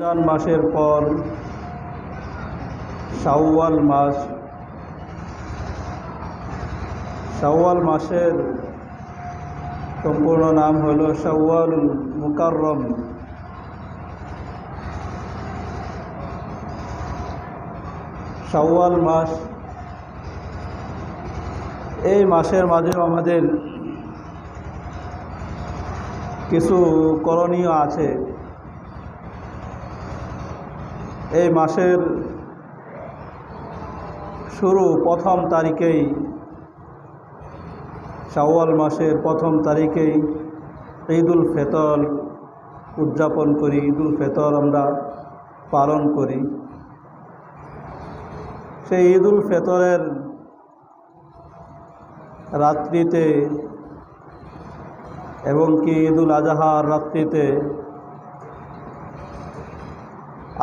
রমজান মাসের পর শাওয়াল মাস। শাওয়াল মাসের সম্পূর্ণ নাম হলো শাওয়ালুল মুকাররম। শাওয়াল মাস, এই মাসের মাঝে আমাদের কিছু করণীয় আছে। এই মাসের শুরু প্রথম তারিখেই, শাওয়াল মাসের প্রথম তারিখেই ঈদুল ফিতর উদযাপন করি। ঈদুল ফিতর আমরা পালন করি। সেই ঈদুল ফিতরের রাত্রিতে এবং কি ঈদুল আজহার রাত্রিতে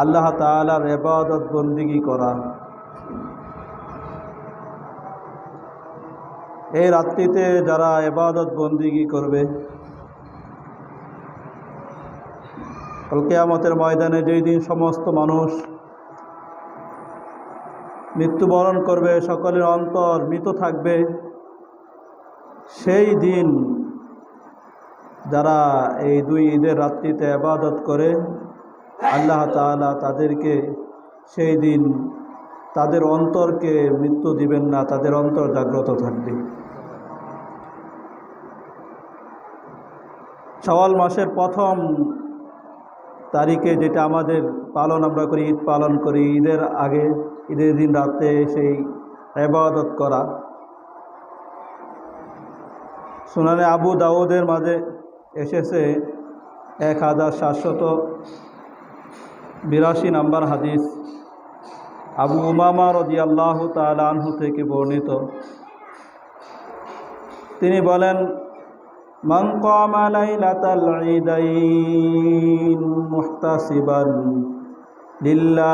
আল্লাহ তাআলার ইবাদত বন্দেগী করা। এই রাত্রিতে যারা ইবাদত বন্দেগী করবে, কাল কিয়ামতের ময়দানে যেই দিন সমস্ত মানুষ মৃত্যুবরণ করবে, সকলের অন্তর মৃত থাকবে, সেই দিন যারা এই দুই ঈদের রাত্রিতে ইবাদত করে, আল্লাহ তাআলা তাদেরকে সেই দিন তাদের অন্তরকে মৃত্যু দিবেন না, তাদের অন্তর জাগ্রত থাকবে। শাওয়াল মাসের প্রথম তারিখে যেটা আমাদের পালন আমরা করি, ঈদ পালন করি, ঈদের আগে, ঈদের দিন রাতে সেই ইবাদত করা। সুনানে আবু দাউদের মাঝে এসেছে 1782 নম্বর হাদিস, আবু উমামা রাদিয়াল্লাহু তাআলা আনহু থেকে বর্ণিত। তিনি বলেন, মান কামা লাইলাতাল ঈদাইন মুহতাসিবান লিল্লাহ,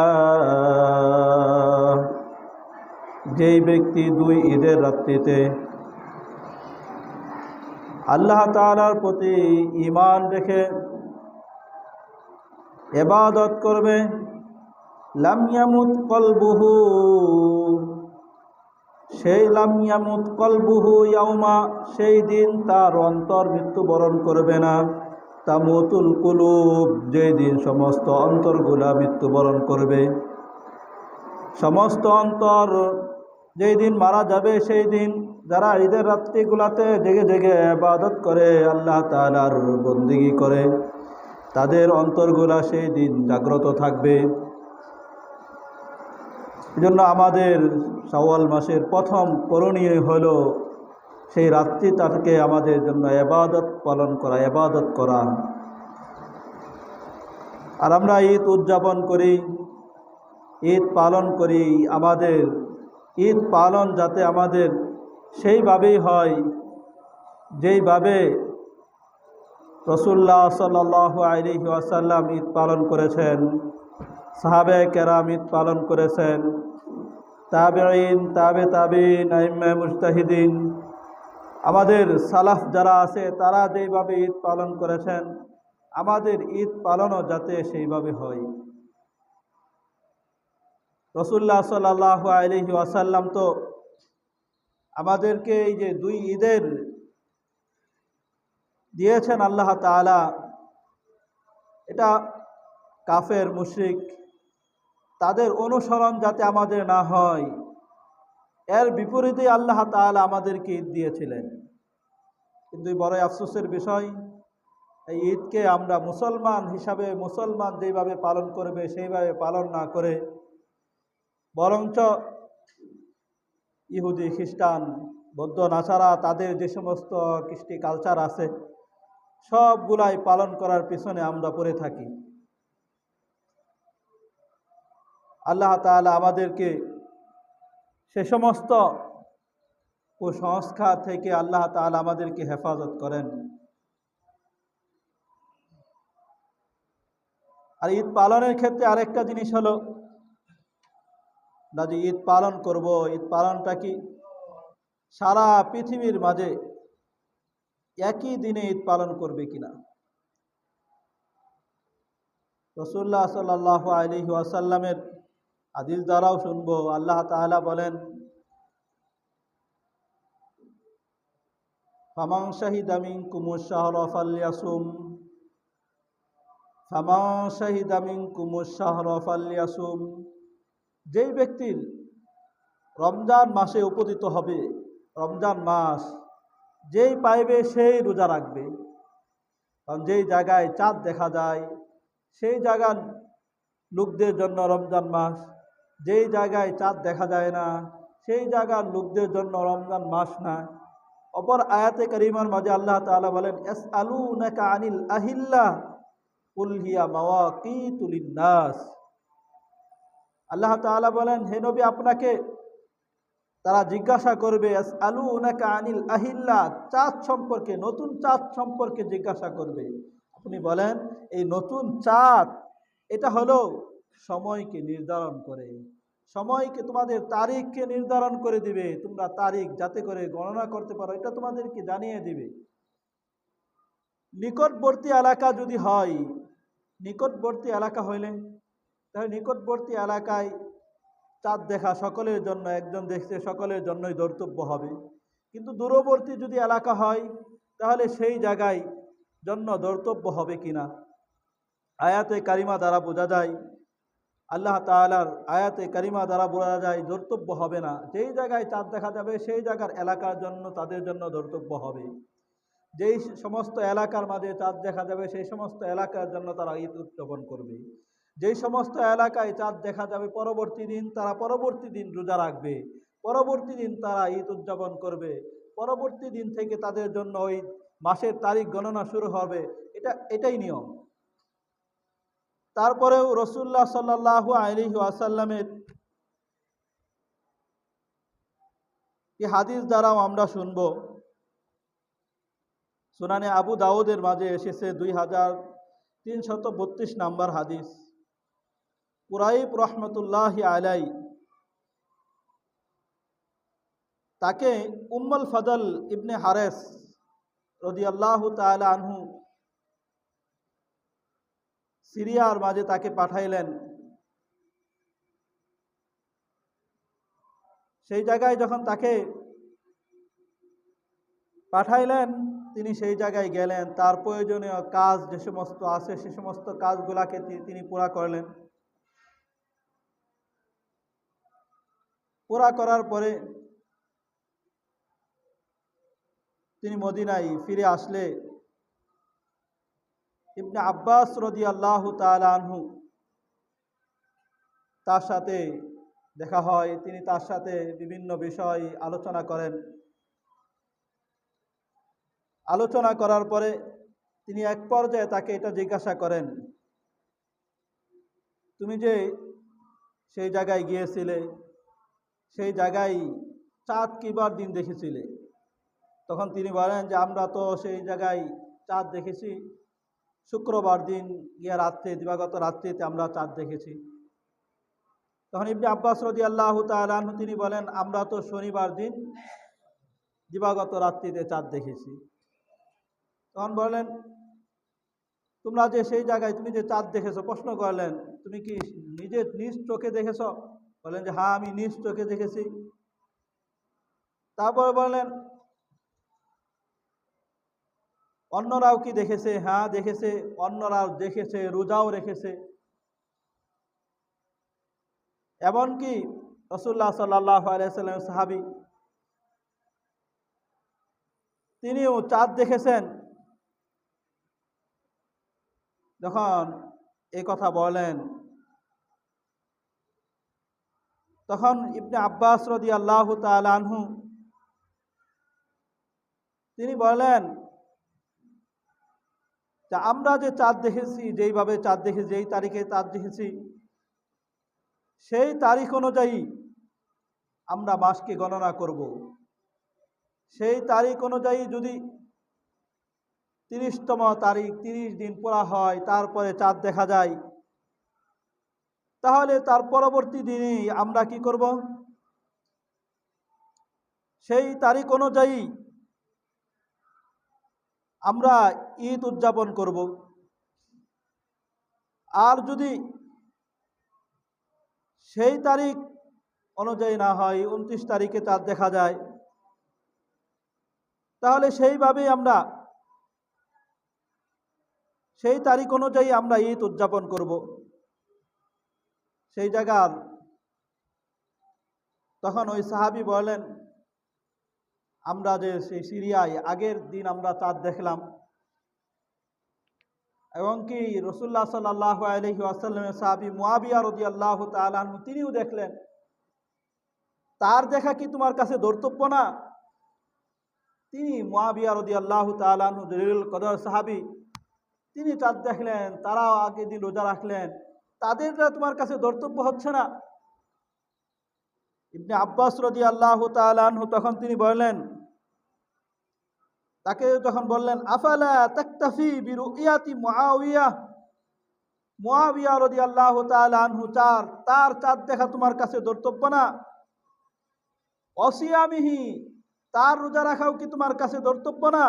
যেই ব্যক্তি দুই ঈদের রাত্রিতে আল্লাহ তাআলার প্রতি ঈমান রেখে ইবাদত করবে, লাম ইয়ামুত কলবুহু, সেই লাম ইয়ামুত কলবুহু ইয়াউমা, সেই দিন তার অন্তর মৃত্যুবরণ করবে না, তামুতুল কুলুব, যেই দিন সমস্ত অন্তরগুলা মৃত্যুবরণ করবে। সমস্ত অন্তর যেই দিন মারা যাবে, সেই দিন যারা ঈদের রাত্রিগুলাতে জেগে জেগে ইবাদত করে, আল্লাহ তাআলার বন্দেগী করে, তাদের অন্তরগুলা সেই দিন জাগ্রত থাকবে। এজন্য আমাদের শাওয়াল মাসের প্রথম করণীয় হলো সেই রাত্রিটাকে আমাদের জন্য ইবাদত পালন করা, ইবাদত করা। আর আমরা ঈদ উদযাপন করি, ঈদ পালন করি, আমাদের ঈদ পালন যাতে আমাদের সেইভাবেই হয় যেইভাবে রাসূলুল্লাহ সাল্লাল্লাহু আলাইহি ওয়াসাল্লাম ঈদ পালন করেছেন, সাহাবায়ে কেরাম ঈদ পালন করেছেন, তাবেঈন, তাবে তাবেঈন, আইম্মায়ে মুজতাহিদিন, আমাদের সালাফ যারা আছে তারা যেইভাবে ঈদ পালন করেছেন, আমাদের ঈদ পালনও যাতে সেইভাবে হয়। রাসূলুল্লাহ সাল্লাল্লাহু আলাইহি ওয়াসাল্লাম তো আমাদেরকে এই যে দুই ঈদের দিয়েছেন আল্লাহ তাআলা, এটা কাফের মুশরিক তাদের অনুসরণ যাতে আমাদের না হয়, এর বিপরীতে আল্লাহ তাআলা আমাদেরকে ঈদ দিয়েছিলেন। কিন্তু বড় আফসোসের বিষয়, এই ঈদকে আমরা মুসলমান হিসাবে, মুসলমান যেভাবে পালন করবে সেইভাবে পালন না করে, বরঞ্চ ইহুদি, খ্রিস্টান, বৌদ্ধ, নাসারা তাদের যে সমস্ত কৃষ্টি কালচার আছে সবগুলাই পালন করার পিছনে আমরা পড়ে থাকি। আল্লাহ তাআলা আমাদেরকে সে সমস্ত কুসংস্কার থেকে আল্লাহ তাআলা আমাদেরকে হেফাজত করেন। আর ঈদ পালনের ক্ষেত্রে আরেকটা জিনিস হলো, আমরা যে ঈদ পালন করব, ঈদ পালনটা কি সারা পৃথিবীর মাঝে একই দিনে ঈদ পালন করবে কিনা। রাসূলুল্লাহ সাল্লাল্লাহু আলাইহি ওয়াসাল্লামের হাদিস দ্বারাও শুনবো। আল্লাহ তাআলা বলেন, ফামান শাহিদা মিনকুমুশ শাহরা ফালইয়াসুম, ফামান শাহিদা মিনকুমুশ শাহরা ফালইয়াসুম। যেই ব্যক্তির রমজান মাসে উপনীত হবে, রমজান মাস যেই পাইবে সেই রোজা রাখবে। কারণ যেই জায়গায় চাঁদ দেখা যায় সেই জায়গার লোকদের জন্য রমজান মাস, যেই জায়গায় চাঁদ দেখা যায় না সেই জায়গার লোকদের জন্য রমজান মাস না। অপর আয়াতে কারিমার মাঝে আল্লাহ তাআলা বলেন, ইয়াসআলুনাকা আনিল আহিল্লাহ কুল হিয়া মাওয়াকিতু লিন-নাস। আল্লাহ তাআলা বলেন, হে নবী, আপনাকে তারা জিজ্ঞাসা করবে, ইয়াসআলুনাকা আনিল আহিল্লাহ, চাঁদ সম্পর্কে, নতুন চাঁদ সম্পর্কে জিজ্ঞাসা করবে। আপনি বলেন, এই নতুন চাঁদ এটা হলো সময়কে নির্ধারণ করে, সময়কে, তোমাদের তারিখকে নির্ধারণ করে দিবে। তোমরা তারিখ যাতে করে গণনা করতে পারো এটা তোমাদেরকে জানিয়ে দিবে। নিকটবর্তী এলাকা যদি হয়, নিকটবর্তী এলাকা হইলে তাহলে নিকটবর্তী এলাকায় চাঁদ দেখা সকলের জন্য, একজন দেখছে সকলের জন্যই ধর্তব্য হবে। কিন্তু দূরবর্তী যদি এলাকা হয় তাহলে সেই জায়গায় জন্য ধর্তব্য হবে কিনা। আয়াতে কারিমা দ্বারা বোঝা যায়, আল্লাহ তাআলার আয়াতে কারিমা দ্বারা বোঝা যায় ধর্তব্য হবে না। যেই জায়গায় চাঁদ দেখা যাবে সেই জায়গার এলাকার জন্য, তাদের জন্য ধর্তব্য হবে। যেই সমস্ত এলাকার মাঝে চাঁদ দেখা যাবে সেই সমস্ত এলাকার জন্য তারা ঈদ উদযাপন করবে। যেই সমস্ত এলাকায় চাঁদ দেখা যাবে পরবর্তী দিন, তারা পরবর্তী দিন রোজা রাখবে, পরবর্তী দিন তারা ঈদ উদযাপন করবে, পরবর্তী দিন থেকে তাদের জন্য ওই মাসের তারিখ গণনা শুরু হবে। এটাই নিয়ম। তারপরেও রাসূলুল্লাহ সাল্লাল্লাহু আলাইহি ওয়াসাল্লামের এই হাদিস দ্বারাও আমরা শুনব। সুনানে আবু দাউদের মাঝে এসেছে 2332 নম্বর হাদিস। কুরাইব রহমতুল্লাহি আলাই, তাকে উম্মুল ফজল ইবনে হারেস রাদিয়াল্লাহু তাআলা আনহু সিরিয়ার মাঝে তাকে পাঠাইলেন। সেই জায়গায় যখন তাকে পাঠাইলেন তিনি সেই জায়গায় গেলেন, তার প্রয়োজনীয় কাজ যে সমস্ত আছে সে সমস্ত কাজগুলাকে তিনি পুরা করলেন। পুরা করার পরে তিনি মদিনায় ফিরে আসলে ইবনে আব্বাস রাদিয়াল্লাহু তাআলা আনহু তার সাথে দেখা হয়। তিনি তার সাথে বিভিন্ন বিষয় আলোচনা করেন। আলোচনা করার পরে তিনি এক পর্যায়ে তাকে এটা জিজ্ঞাসা করেন, তুমি যে সেই জায়গায় গিয়েছিলে সেই জায়গায় চাঁদ কিবার দিন দেখেছিলে? তখন তিনি বলেন যে আমরা তো সেই জায়গায় চাঁদ দেখেছি শুক্রবার দিন গিয়ে রাত্রে, দিবাগত রাত্রিতে আমরা চাঁদ দেখেছি। তখন ইবনে আব্বাস রাদিয়াল্লাহু তাআলা আনহু তিনি বলেন, আমরা তো শনিবার দিন দিবাগত রাত্রিতে চাঁদ দেখেছি। তখন বলেন, তোমরা যে সেই জায়গায় তুমি যে চাঁদ দেখেছো, প্রশ্ন করলেন তুমি কি নিজ চোখে দেখেছ? বলেন যে হ্যাঁ, আমি নিজ চোখে দেখেছি। তারপর বললেন, অন্যরাও কি দেখেছে? হ্যাঁ দেখেছে, অন্যরাও দেখেছে, রোজাও রেখেছে। এমনকি রাসূলুল্লাহ সাল্লাল্লাহু আলাইহি ওয়াসাল্লাম সাহাবী তিনিও চাঁদ দেখেছেন। যখন এই কথা বলেন তখন ইবনে আব্বাস রাদিয়াল্লাহু তাআলা আনহু তিনি বলেন যে আমরা যে চাঁদ দেখেছি, যেইভাবে চাঁদ দেখেছি, যেই তারিখে চাঁদ দেখেছি সেই তারিখ অনুযায়ী আমরা মাসকে গণনা করব। সেই তারিখ অনুযায়ী যদি 30তম তারিখ, 30 দিন পুরা হয়, তারপরে চাঁদ দেখা যায়, তাহলে তার পরবর্তী দিনই আমরা কি করব? সেই তারিখ অনুযায়ী আমরা ঈদ উদযাপন করব। আর যদি সেই তারিখ অনুযায়ী না হয়, 29 তারিখে চাঁদ দেখা যায়, তাহলে সেইভাবেই আমরা সেই তারিখ অনুযায়ী আমরা ঈদ উদযাপন করব। সেই জায়গার তখন ওই সাহাবী বলেন, আমরা যে সেই সিরিয়ায় আগের দিন আমরা চাঁদ দেখলাম, এবং কি রাসূলুল্লাহ সাল্লাল্লাহু আলাইহি ওয়াসাল্লামের সাহাবী মুয়াবিয়া রাদিয়াল্লাহু তাআলা আনহু তিনিও দেখলেন, তার দেখা কি তোমার কাছে ধর্তব্য না? তিনি মুয়াবিয়া রাদিয়াল্লাহু তাআলা আনহু জলিলুল কদর সাহাবী, তিনি চাঁদ দেখলেন, তারাও আগের দিন রোজা রাখলেন, তাদেরটা তোমার কাছে ধর্তব্য হচ্ছে না? ইবনে আব্বাস রাদিয়াল্লাহু তাআলা আনহু তখন তিনি বললেন, তাকে যখন বললেন, আফালা তাকতাফি বিরুইয়াতি মুআবিয়া, মুআবিয়া রাদিয়াল্লাহু তাআলা আনহু তার চাঁদ দেখা তোমার কাছে ধর্তব্য না? অসিয়ামিহি, তার রোজা রাখাও কি তোমার কাছে ধর্তব্য না?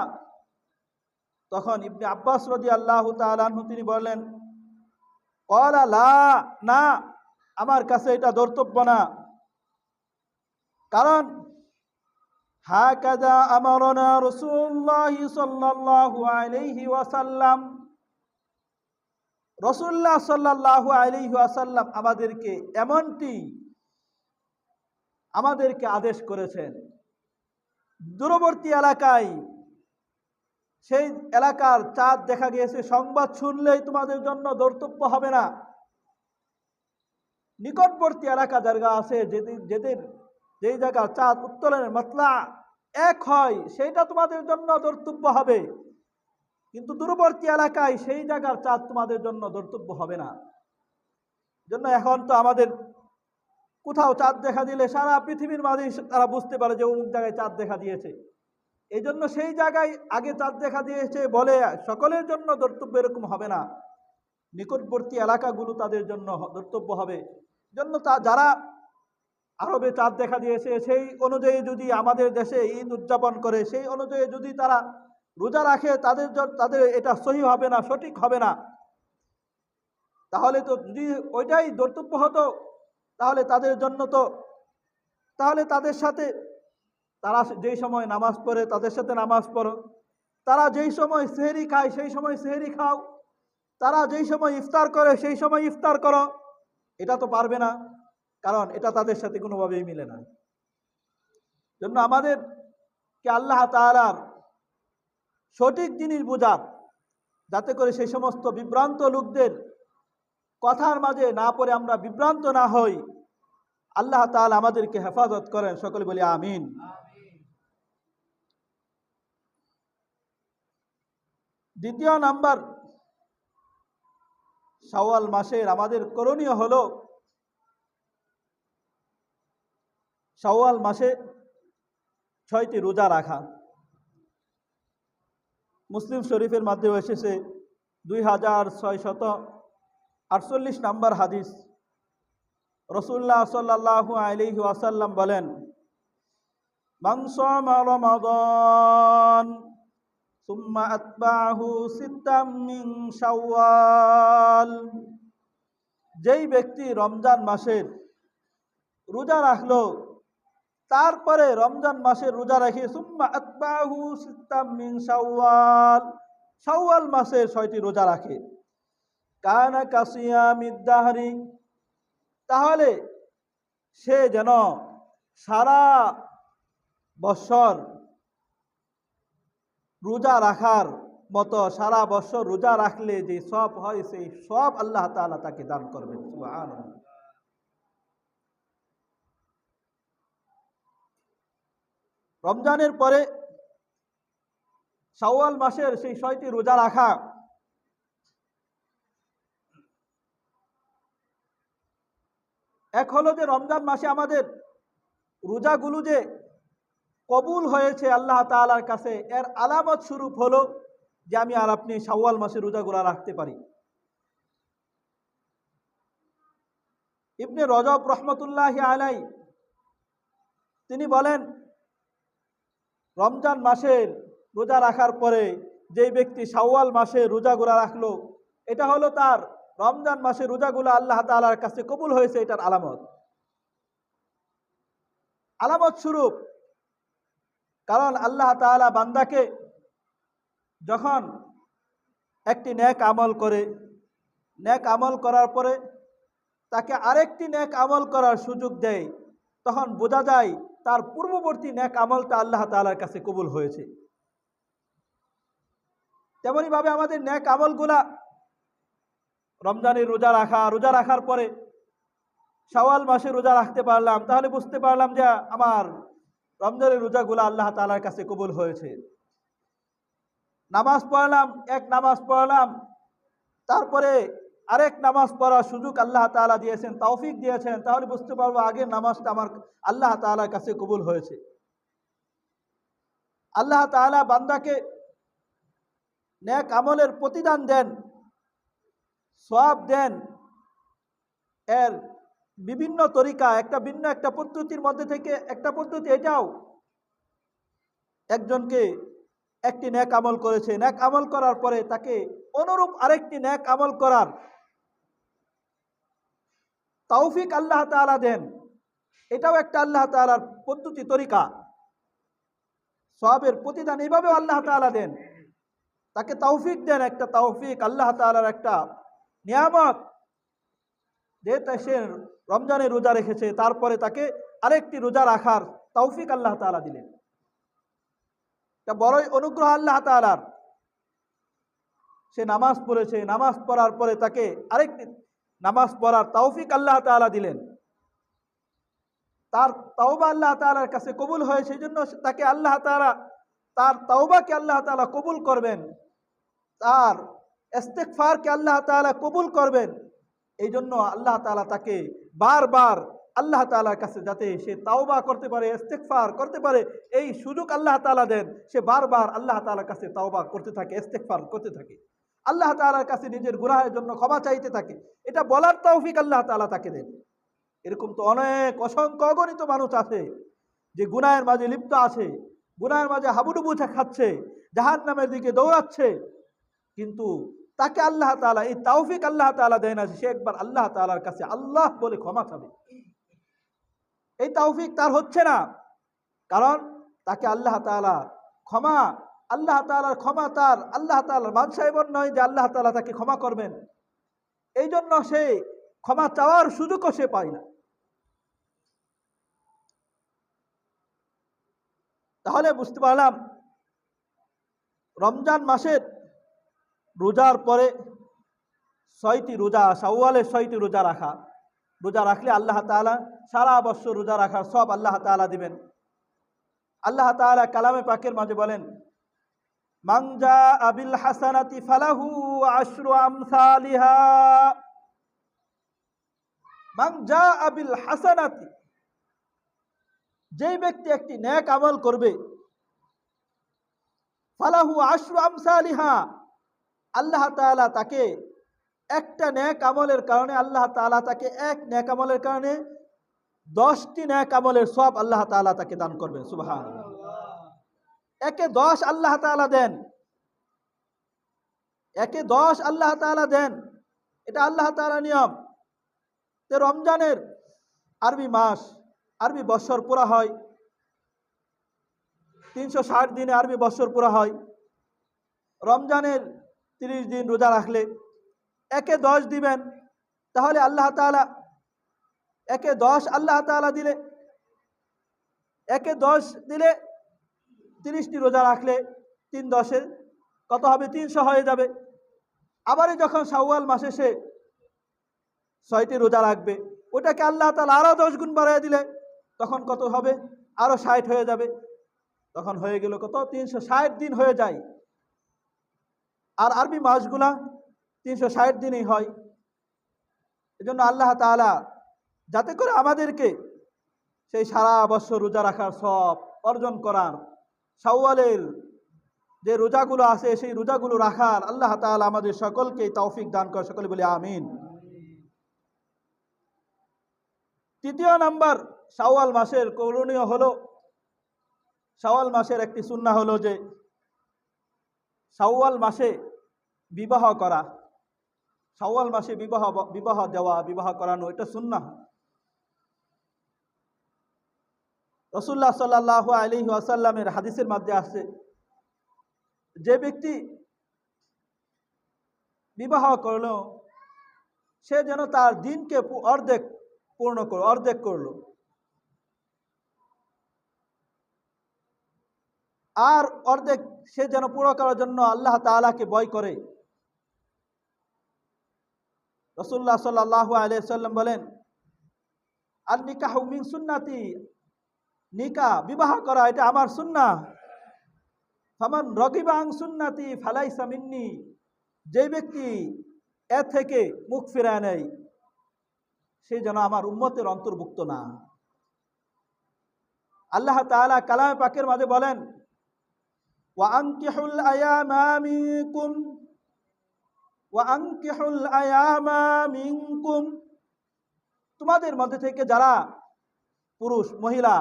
তখন ইবনে আব্বাস রাদিয়াল্লাহু তাআলা আনহু তিনি বললেন, ক্বালা লা, না, আমার কাছে এটা ধর্তব্য না। কারণ হাকাযা আমারানা রাসূলুল্লাহ সাল্লাল্লাহু আলাইহি ওয়াসাল্লাম, রাসূলুল্লাহ সাল্লাল্লাহু আলাইহি ওয়াসাল্লাম আমাদেরকে এমনটি আদেশ করেছেন। দূরবর্তী এলাকায় সেই এলাকার চাঁদ দেখা গিয়েছে, সংবাদ শুনলেই তোমাদের জন্য ধর্তব্য হবে না। নিকটবর্তী এলাকা জায়গা আছে যেই জায়গা চাঁদ উত্তোলনের মাতলা এক হয়, সেইটা তোমাদের জন্য ধর্তব্য হবে, কিন্তু দূরবর্তী এলাকায় সেই জায়গার চাঁদ তোমাদের জন্য ধর্তব্য হবে না। জন্য এখন তো আমাদের কোথাও চাঁদ দেখা দিলে সারা পৃথিবীর মাঝে তারা বুঝতে পারে যে অমুক জায়গায় চাঁদ দেখা দিয়েছে। এই জন্য সেই জায়গায় আগে চাঁদ দেখা দিয়েছে বলে সকলের জন্য ধর্তব্য এরকম হবে না, নিকটবর্তী এলাকাগুলো তাদের জন্য ধর্তব্য হবে। জন্য যারা আরবে চাঁদ দেখা দিয়েছে সেই অনুযায়ী যদি আমাদের দেশে ঈদ উদযাপন করে, সেই অনুযায়ী যদি তারা রোজা রাখে, তাদের এটা সহি হবে না, সঠিক হবে না। তাহলে তো যদি ওইটাই ধর্তব্য হতো, তাহলে তাদের সাথে তারা যেই সময় নামাজ পড়ে তাদের সাথে নামাজ পড়ো, তারা যেই সময় সেহরি খায় সেই সময় সেহরি খাও, তারা যেই সময় ইফতার করে সেই সময় ইফতার করো। এটা তো পারবে না, কারণ এটা তাদের সাথে কোনোভাবেই মিলে না। জন্য আমাদেরকে আল্লাহ তাআলার সঠিক জিনিস বোঝার, যাতে করে সেই সমস্ত বিভ্রান্ত লোকদের কথার মাঝে না পড়ে আমরা বিভ্রান্ত না হই। আল্লাহ তাআলা আমাদেরকে হেফাজত করেন, সকলে বলি আমিন। দ্বিতীয় নাম্বার, শাওয়াল মাসের আমাদের করণীয় হলো শাওয়াল মাসে 6টি রোজা রাখা। মুসলিম শরীফের মাধ্যমে এসেছে 2648 নম্বর হাদিস। রাসূলুল্লাহ সাল্লাল্লাহু আলাইহি ওয়াসাল্লাম বলেন, মান সামা রমাদান সুম্মা আতবাহু সিত্তাম মিন শাওয়াল, যেই ব্যক্তি রমজান মাসের রোজা রাখলো, তারপরে রমজান মাসের রোজা রাখে, সুম্মা আতবাহু সিত্তাম মিন শাওয়াল, শাওয়াল মাসের 6টি রোজা রাখে, কানা কাসিয়ামিদ দাহরি, তাহলে সে যেন সারা বছর রোজা রাখার মতো, সারা বছর রোজা রাখলে যে সব হয় সেই সব আল্লাহ তাআলা তাকে দান করবেন। সুবহানাল্লাহ। রমজানের পরে শাওয়াল মাসের সেই 6টি রোজা রাখা, এক হলো যে রমজান মাসে আমাদের রোজাগুলো যে কবুল হয়েছে আল্লাহ তাআলার কাছে, এর আলামত স্বরূপ হলো যে আমি আর আপনি শাওয়াল মাসে রোজাগুলো রাখতে পারি। ইবনে রজব রহমতুল্লাহি আলাইহি তিনি বলেন, রমজান মাসের রোজা রাখার পরে যেই ব্যক্তি শাওয়াল মাসে রোজাগুলো রাখলো, এটা হলো তার রমজান মাসে রোজাগুলো আল্লাহ তাআলার কাছে কবুল হয়েছে, এটার আলামত স্বরূপ। কারণ আল্লাহ তাআলা বান্দাকে যখন একটি নেক আমল করে, নেক আমল করার পরে তাকে আরেকটি নেক আমল করার সুযোগ দেয়, তখন বোঝা যায় তার পূর্ববর্তী নেক আমলটা আল্লাহ তাআলার কাছে কবুল হয়েছে। তেমনিভাবে আমাদের নেক আমলগুলা, রমজানের রোজা রাখার পরে শাওয়াল মাসে রোজা রাখতে পারলাম, তাহলে বুঝতে পারলাম যে আমার রমজানের রোজাগুলো আল্লাহ তাআলার কাছে কবুল হয়েছে। নামাজ পড়লাম, এক নামাজ পড়লাম, তারপরে আরেক নামাজ পড়ার সুযোগ আল্লাহ তাআলা দিয়েছেন, তৌফিক দিয়েছেন, তাহলে বুঝতে পারবো আগের নামাজটা আমার আল্লাহ তাআলার কাছে কবুল হয়েছে। আল্লাহ তাআলা বান্দাকে নেক আমলের প্রতিদান দেন, সওয়াব দেন, এর বিভিন্ন তরিকা, একটা পদ্ধতির মধ্যে থেকে একটা পদ্ধতি এটাও, একজনকে একটি নেক আমল করেছে, নেক আমল করার পরে তাকে অনুরূপ আরেকটি নেক আমল করার তৌফিক আল্লাহ তাআলা দেন, এটাও একটা আল্লাহ তাআলার পদ্ধতি, তরিকা। সওয়াবের প্রতিদান এইভাবেও আল্লাহ তাআলা দেন, তাকে তৌফিক দেন, একটা তৌফিক আল্লাহ তাআলার একটা নিয়ামত। যেহেতু সে রমজানের রোজা রেখেছে, তারপরে তাকে আরেকটি রোজা রাখার তৌফিক আল্লাহ তাআলা দিলেন, এটা বড়ই অনুগ্রহ আল্লাহ তাআলার। সে নামাজ পড়েছে, নামাজ পড়ার পরে তাকে আরেকটি নামাজ পড়ার তৌফিক আল্লাহ তাআলা দিলেন, তার তওবা আল্লাহ তাআলার কাছে কবুল হয়, সেই জন্য তাকে আল্লাহ তাআলা তার তওবাকে আল্লাহ তাআলা কবুল করবেন, তার ইস্তিগফারকে আল্লাহ তাআলা কবুল করবেন। এই জন্য আল্লাহ তাআলা তাকে বারবার আল্লাহ তাআলার কাছে যাতে সে তওবা করতে পারে, ইস্তিগফার করতে পারে, এই সুযোগ আল্লাহ তাআলা দেন। সে বারবার আল্লাহ তাআলার কাছে তওবা করতে থাকে, ইস্তিগফার করতে থাকে, আল্লাহ তাআলার কাছে নিজের গুনাহের জন্য ক্ষমা চাইতে থাকে, এটা বলার তৌফিক আল্লাহ তাআলা তাকে দেন। এরকম তো অনেক অসংখ্য অগণিত মানুষ আছে যে গুনাহের মাঝে লিপ্ত আছে, গুনাহের মাঝে হাবুডুবু খাচ্ছে, জাহান্নামের দিকে দৌড়াচ্ছে, কিন্তু তাকে আল্লাহ তাআলা এই তৌফিক আল্লাহ তাআলা দেয় না সে একবার আল্লাহ তাআলার কাছে আল্লাহ বলে ক্ষমা চাবে। এই তৌফিক তার হচ্ছে না, কারণ তাকে আল্লাহ তাআলা ক্ষমা, আল্লাহ তাআলার ক্ষমা তার আল্লাহ তাআলার বাদশা এমন নয় যে আল্লাহ তাআলা তাকে ক্ষমা করবেন, এই জন্য সে ক্ষমা চাওয়ার সুযোগও সে পায় না। তাহলে বুঝতে পারলাম রমজান মাসের রোজার পরে 6টি রোজা, শাওয়ালের 6টি রোজা রাখলে আল্লাহ তাআলা সারা বছর রোজা রাখার সব আল্লাহ তাআলা দিবেন। আল্লাহ তাআলা কালামে পাকের মাঝে বলেন, মান জাআ বিল হাসানাতি ফালাহু আশরু আমসালিহা, মান জাআ বিল হাসানাতি, যেই ব্যক্তি একটি নেক আমল করবে, ফালাহু আশরু আমসালিহা, আল্লাহ তাআলা তাকে একটা নেক আমলের কারণে আল্লাহ তাআলা তাকে এক নেক আমলের কারণে 10টি নেক আমলের সওয়াব আল্লাহ তাআলা তাকে দান করবেন। সুবহানাল্লাহ, একে 10 আল্লাহ তাআলা দেন, একে 10 আল্লাহ তাআলা দেন, এটা আল্লাহ তাআলা নিয়ম। তো রমজানের আরবি মাস, আরবি বছর পুরা হয় 360 দিনে, আরবি বছর পুরা হয়। রমজানের 30 দিন রোজা রাখলে একে 10 দিবেন, তাহলে আল্লাহ তাআলা একে 10 আল্লাহ তাআলা দিলে, একে 10 দিলে 30টি রোজা রাখলে 3 10-এ কত হবে? 300 হয়ে যাবে। আবারই যখন শাওয়াল মাসে সে 6টি রোজা রাখবে, ওটাকে আল্লাহ তাআলা আরো 10 গুণ বাড়ায় দিলে তখন কত হবে? আরো 60 হয়ে যাবে। তখন হয়ে গেল কত? 360 দিন হয়ে যায়। আর আরবি মাসগুলা 360 দিনই হয়। এজন্য আল্লাহ তাআলা যাতে করে আমাদেরকে সেই সারা বছর রোজা রাখার সব অর্জন করার, শাওয়ালের যে রোজাগুলো আছে সেই রোজাগুলো রাখার আল্লাহ তাআলা আমাদের সকলকে তৌফিক দান করে। সকলে বলি আমিন। তৃতীয় নাম্বার, শাওয়াল মাসের করণীয় হলো, শাওয়াল মাসের একটি সুন্নাহ হলো যে শাওয়াল মাসে বিবাহ করা। শাওয়াল মাসে বিবাহ দেওয়া, বিবাহ করানো, এটা সুন্নাহ। রাসূলুল্লাহ সাল্লাল্লাহু আলাইহি ওয়াসাল্লামের হাদিসের মধ্যে আছে, যে ব্যক্তি বিবাহ করলো সে যেন তার দিনকে অর্ধেক করলো, আর অর্ধেক সে যেন পুরো করার জন্য আল্লাহ তাআলাকে ভয় করে। রাসূলুল্লাহ সাল্লাল্লাহু আলাইহি ওয়াসাল্লাম বলেন, আন নিকাহু মিন সুন্নতি, নিকাহ বিবাহ করা এটা আমার সুন্নাহ। ফামান রাগিবা আন সুন্নতি ফালাইসা মিন্নি, যে ব্যক্তি এ থেকে মুখ ফিরায় নেয় সে যেন আমার উম্মতের অন্তর্ভুক্ত না। আল্লাহ তাআলা কালামে পাকের মাঝে বলেন, ওয়া আনকিহুল আয়ামা মিনকুম তোমাদের মধ্যে থেকে যারা পুরুষ মহিলা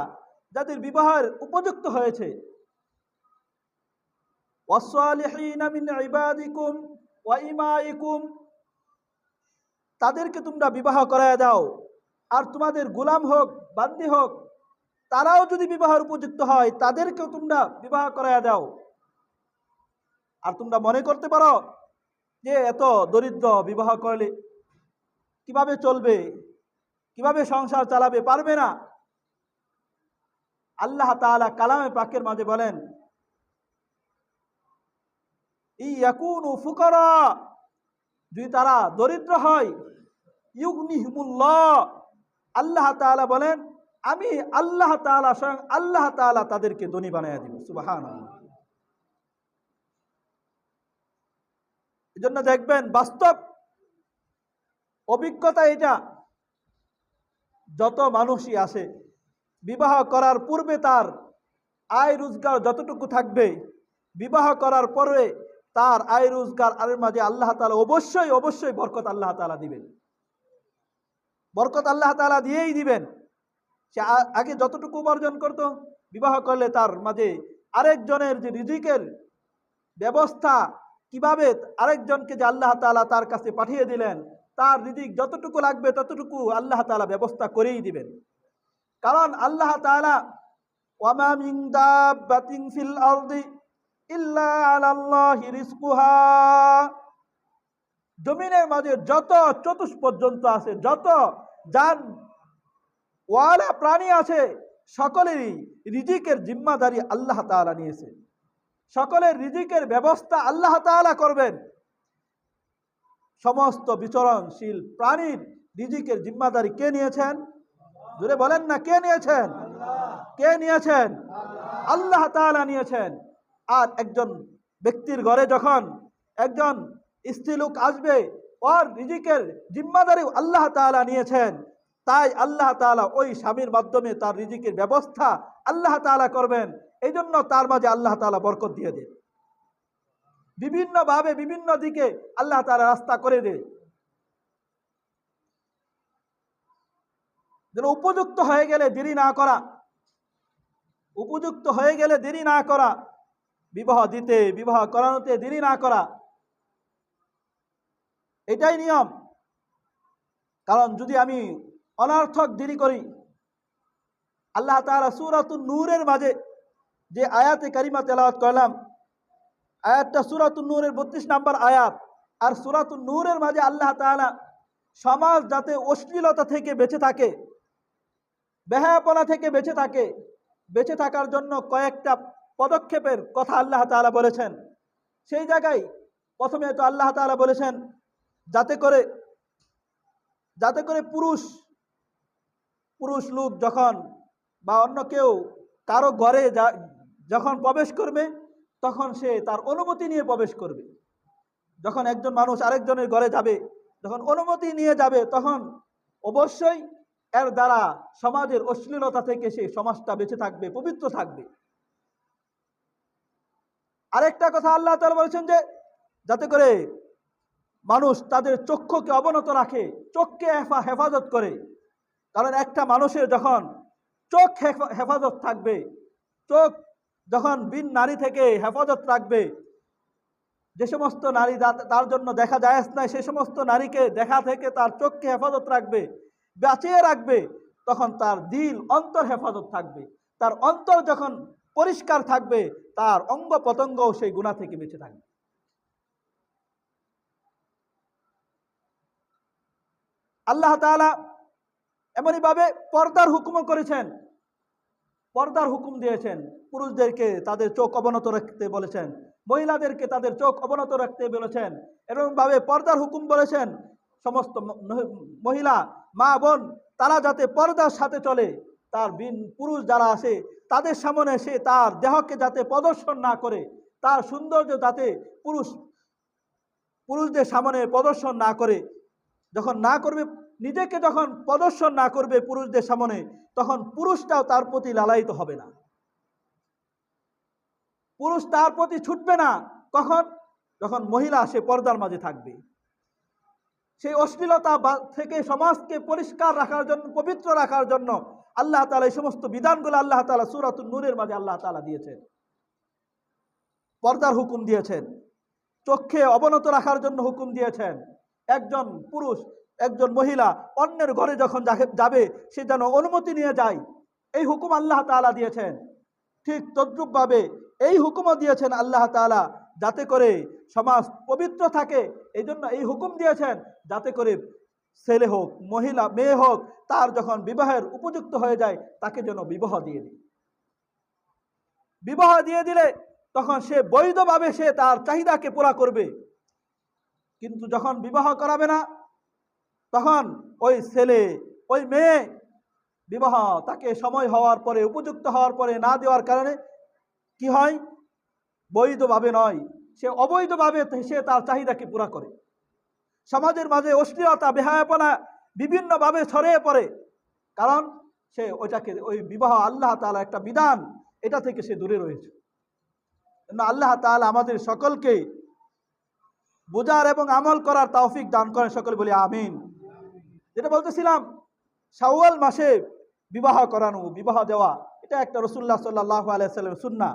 যাদের বিবাহের উপযুক্ত হয়েছে, ওয়াসসালিহিনা মিন ইবাদিকুম ওয়া ইমাইকুম, তাদেরকে তোমরা বিবাহ করায় দাও। আর তোমাদের গোলাম হোক, বান্দী হোক, তারাও যদি বিবাহের উপযুক্ত হয় তাদেরকেও তোমরা বিবাহ করায় দাও। আর তোমরা মনে করতে পারো যে এত দরিদ্র বিবাহ করলে কিভাবে চলবে, কিভাবে সংসার চালাবে, পারবে না। আল্লাহ তাআলা কালামে পাকের মাঝে বলেন, ইয়াকুনু ফুকারা, যদি তারা দরিদ্র হয়, ইউগনিহিমুল্লাহ, আল্লাহ তাআলা বলেন আমি আল্লাহ তাআলা স্বয়ং আল্লাহ তাআলা তাদেরকে ধনী বানায়া দিব। সুবহানাল্লাহ। এজন্য দেখবেন বাস্তব অভিজ্ঞতা এটা, যত মানুষই আসে বিবাহ করার পূর্বে তার আয় রোজগার যতটুকু থাকবে, বিবাহ করার পরে তার আয় রোজগার আর মাঝে আল্লাহ তাআলা অবশ্যই বরকত আল্লাহ তাআলা দিবেন, বরকত আল্লাহ তাআলা দিয়েই দিবেন। সে আগে যতটুকু উপার্জন করত, বিবাহ করলে তার মাঝে আরেকজনের যে রিজিকের ব্যবস্থা, কিভাবে আরেকজনকে যে আল্লাহ তাআলা তার কাছে পাঠিয়ে দিলেন, তার রিজিক যতটুকু লাগবে ততটুকু আল্লাহ তাআলা ব্যবস্থা করেই দিবেন। কারণ আল্লাহ তাআলা, ওয়ামা মিন দাব্বাতিন ফিল আরদি ইল্লা আলাল্লাহি রিজকুহা, জমিনের মাঝে যত চতুষ্পর্যন্ত আছে, যত জান ওয়ালা প্রাণী আছে, সকলেরই রিজিকের জিম্মাদারি আল্লাহ তাআলা নিয়েছে। সকলের রিজিকের ব্যবস্থা আল্লাহ তাআলা করবেন। সমস্ত বিচরণশীল প্রাণীর রিজিকের জিম্মাদারি কে নিয়েছেন? জোরে বলেন না, কে নিয়েছেন? কে নিয়েছেন? আল্লাহ তাআলা নিয়েছেন। আর একজন ব্যক্তির ঘরে যখন একজন স্ত্রীলোক আসবে, ওর রিজিকের জিম্মাদারি আল্লাহ তাআলা নিয়েছেন। তাই আল্লাহ তাআলা ওই স্বামীর মাধ্যমে তার রিজিকের ব্যবস্থা আল্লাহ তাআলা করবেন। এই জন্য তার মাঝে আল্লাহ তাআলা বরকত দিয়ে দেন, বিভিন্ন ভাবে বিভিন্ন দিকে আল্লাহ তাআলা রাস্তা করে দেয়। যেন উপযুক্ত হয়ে গেলে দেরি না করা, উপযুক্ত হয়ে গেলে দেরি না করা, বিবাহ দিতে, বিবাহ করানোতে দেরি না করা, এটাই নিয়ম। কারণ যদি আমি অনর্থক দেরি করি, আল্লাহ তাআলা সূরাতুন নূরের মাঝে যে আয়াতে কারিমা তেলাওয়াত করলাম, আয়াতটা সূরাতুন নূরের 32 নম্বর আয়াত। আর সূরাতুন নূরের মাঝে আল্লাহ তাআলা সমাজ যাতে অশ্লীলতা থেকে বেঁচে থাকে, বেহায়াপনা থেকে বেঁচে থাকার জন্য কয়েকটা পদক্ষেপের কথা আল্লাহ তাআলা বলেছেন। সেই জায়গায় প্রথমে তো আল্লাহ তাআলা বলেছেন যাতে করে পুরুষ লোক যখন বা অন্য কেউ কারো ঘরে যখন প্রবেশ করবে তখন সে তার অনুমতি নিয়ে প্রবেশ করবে। যখন একজন মানুষ আরেকজনের ঘরে যাবে, যখন অনুমতি নিয়ে যাবে, তখন অবশ্যই এর দ্বারা সমাজের অশ্লীলতা থেকে সেই সমাজটা বেঁচে থাকবে, পবিত্র থাকবে। আরেকটা কথা আল্লাহ তাআলা বলেছেন যে যাতে করে মানুষ তাদের চক্ষুকে অবনত রাখে, চোখকে হেফাজত করে। কারণ একটা মানুষের যখন চোখ হেফাজত থাকবে, চোখ যখন বিন নারী থেকে হেফাজত রাখবে, যে সমস্ত নারী তার জন্য দেখা জায়েজ নাই, সে সমস্ত নারীকে দেখা থেকে তার চোখকে হেফাজত রাখবে, বাঁচিয়ে রাখবে, তখন তার দিল অন্তর হেফাজত থাকবে। তার অন্তর যখন পরিষ্কার থাকবে, তার অঙ্গ পতঙ্গও সেই গুনাহ থেকে বেঁচে থাকবে। আল্লাহ তাআলা এমনইভাবে পর্দার হুকুমও করেছেন, পর্দার হুকুম দিয়েছেন। পুরুষদেরকে তাদের চোখ অবনত রাখতে বলেছেন, মহিলাদেরকে তাদের চোখ অবনত রাখতে বলেছেন। এরকমভাবে পর্দার হুকুম বলেছেন সমস্ত মহিলা মা বোন তারা যাতে পর্দার সাথে চলে, তার পুরুষ যারা আসে তাদের সামনে সে তার দেহকে যাতে প্রদর্শন না করে, তার সৌন্দর্য যাতে পুরুষদের সামনে প্রদর্শন না করে। যখন না করবে, নিজেকে যখন প্রদর্শন না করবে পুরুষদের সামনে, তখন পুরুষটাও তার প্রতি লালায়িত হবে না, পুরুষ তার প্রতি ছুটবে না। কখন? যখন মহিলা সে পর্দার মাঝে থাকবে। সেই অশ্লীলতা থেকে সমাজকে পরিষ্কার রাখার জন্য, পবিত্র রাখার জন্য আল্লাহ তাআলা এই সমস্ত বিধানগুলো আল্লাহ তাআলা সূরাতুন নূরের মাঝে আল্লাহ তাআলা দিয়েছেন, পর্দার হুকুম দিয়েছেন, চোখে অবনত রাখার জন্য হুকুম দিয়েছেন। একজন পুরুষ, একজন মহিলা অন্যের ঘরে যখন যাবে সে যেন অনুমতি নিয়ে যায়, এই হুকুম আল্লাহ তাআলা দিয়েছেন। ঠিক তদ্রূপভাবে এই হুকুমও দিয়েছেন আল্লাহ তাআলা, যাতে করে সমাজ পবিত্র থাকে। এই জন্য এই হুকুম দিয়েছেন যাতে করে ছেলে হোক মহিলা মেয়ে হোক, তার যখন বিবাহের উপযুক্ত হয়ে যায় তাকে যেন বিবাহ দিয়ে দিই। বিবাহ দিয়ে দিলে তখন সে বৈধভাবে সে তার চাহিদাকে পুরা করবে। কিন্তু যখন বিবাহ করাবে না, তখন ওই ছেলে ওই মেয়ে বিবাহ তাকে সময় হওয়ার পরে, উপযুক্ত হওয়ার পরে না দেওয়ার কারণে কি হয়? বৈধভাবে নয়, সে অবৈধভাবে সে তার চাহিদাকে পুরা করে। সমাজের মাঝে অশ্লীলতা বেহায়াপনা বিভিন্নভাবে ছড়িয়ে পড়ে, কারণ সে ওই বিবাহ আল্লাহ তাআলা একটা বিধান, এটা থেকে সে দূরে রয়েছে। আল্লাহ তাআলা আমাদের সকলকে বোঝার এবং আমল করার তৌফিক দান করেন, সকলে বলি আমিন। যেটা বলতেছিলাম, শাওয়াল মাসে বিবাহ করানো, বিবাহ দেওয়া, এটা একটা রাসূলুল্লাহ সাল্লাল্লাহু আলাইহি ওয়াসাল্লামের সুন্নাহ।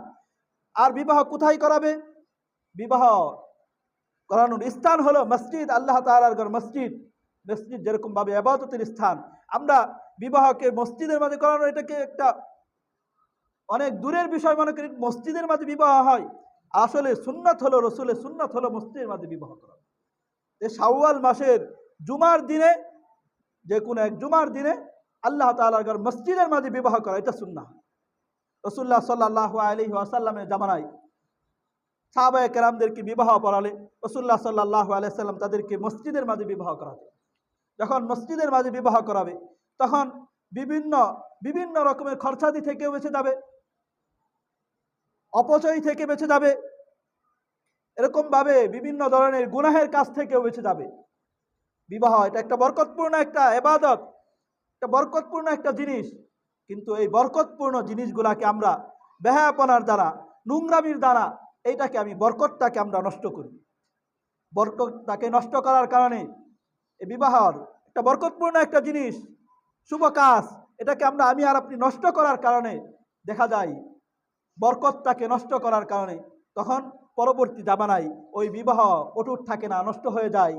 আর বিবাহ কোথায় করাবে? বিবাহ করানোর স্থান হলো মসজিদ, আল্লাহ তাআলার ঘর মসজিদ। মসজিদ যেরকম ভাবে ইবাদতের স্থান, আমরা বিবাহকে মসজিদের মাঝে করানো এটাকে একটা অনেক দূরের বিষয় মনে করি। মসজিদের মাঝে বিবাহ হয়, আসলে সুন্নাত হলো, রাসূলের সুন্নাত হলো মসজিদের মাঝে বিবাহ করা। এই শাওয়াল মাসের জুমার দিনে, যে কোনো এক জুমার দিনে আল্লাহ তাআলার ঘর মসজিদের মাঝে বিবাহ করা, এটা সুন্নাহ। রাসূলুল্লাহ সাল্লাল্লাহু আলাইহি ওয়াসাল্লামের জামানায় সাহাবায়ে কেরামদেরকে বিবাহ পড়ালে রাসূলুল্লাহ সাল্লাল্লাহু আলাইহি ওয়াসাল্লাম তাদেরকে মসজিদের মাঝে বিবাহ করাতে। যখন মসজিদের মাঝে বিবাহ করাবে, তখন বিভিন্ন বিভিন্ন রকমের খরচাদি থেকে বেঁচে যাবে, অপচয় থেকে বেঁচে যাবে, এরকম ভাবে বিভিন্ন ধরনের গুনাহের কাজ থেকেও বেঁচে যাবে। বিবাহ এটা একটা বরকতপূর্ণ একটা ইবাদত, একটা বরকতপূর্ণ একটা জিনিস। কিন্তু এই বরকতপূর্ণ জিনিসগুলাকে আমরা বেহায়াপনার দ্বারা, নোংরামির দ্বারা বরকতটাকে আমরা নষ্ট করি। বরকতটাকে নষ্ট করার কারণে এই বিবাহর একটা বরকতপূর্ণ একটা জিনিস, শুভ কাজ, এটাকে আমি আর আপনি নষ্ট করার কারণে দেখা যায় বরকতটাকে নষ্ট করার কারণে তখন পরবর্তী জামানায় ওই বিবাহ অটুট থাকে না, নষ্ট হয়ে যায়।